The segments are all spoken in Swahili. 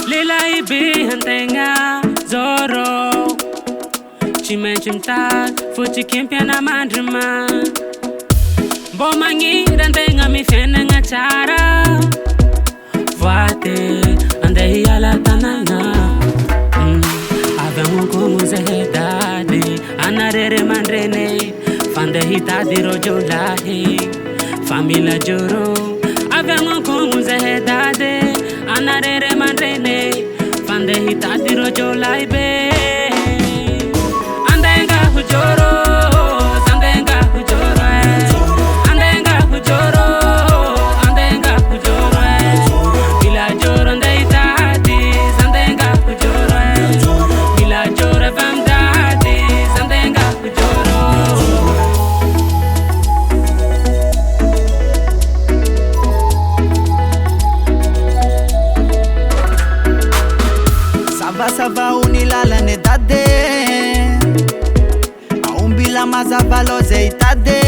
Lilai bihantenga zoro Chime chimta fuchi kimpiana mandrima Bomangi rantenga mi fenenga chara Vate andehi ala tananga Avemu kumu zehedade Anarere mandrene Fande hitadi rojo lahi Famila joro Avemu kumu zehedade Anarere mandrene Fande hitadi rojo lahi be Andenga hujoro Sandenga hujoro Andenga hujoro Andenga hujoro Bila joro ndeitadi Sandenga hujoro Bila joro vamdadi Sandenga hujoro Sava unilala ne dade Aumbila mazavalo zeitade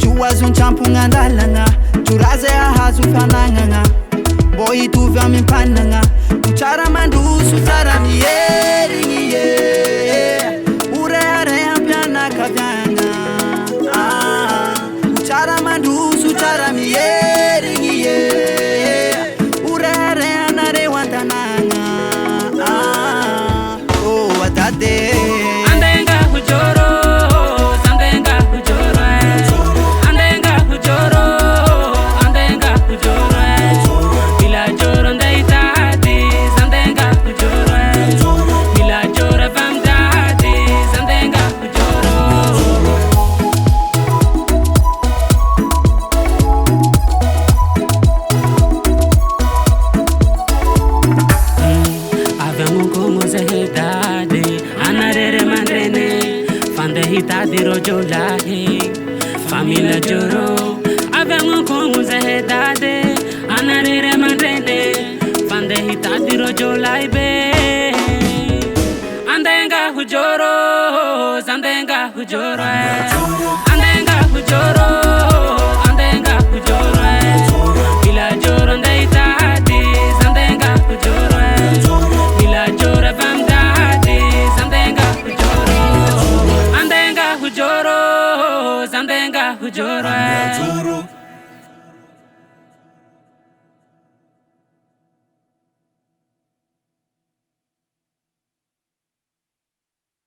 Chuazun champunga ndalanga Churaze ahazu fananganga Boy tu vya mimpananga Uchara mandusu zara mieri niye Ure are ampiana kavyanga Uchara mandusu zara mieri niye Andenga hujoro, sandenga hujoro Andenga hujoro, andenga hujoro Bila joro ndeitadi, sandenga hujoro Bila joro vamdadi, sandenga hujoro Avemu kumu zehedade Anarere mandrene Fande hitadi rojo lahi Famila joro Avemu kumu zehedade Anarere mandrene Fande hitadi rojo lahi be Andenga hujoro Sandenga hujoro Andenga hujoro Andenga hujoro Bila joro ndeitadi Sandenga hujoro Bila joro vamdadi Sandenga hujoro Andenga hujoro Sandenga hujoro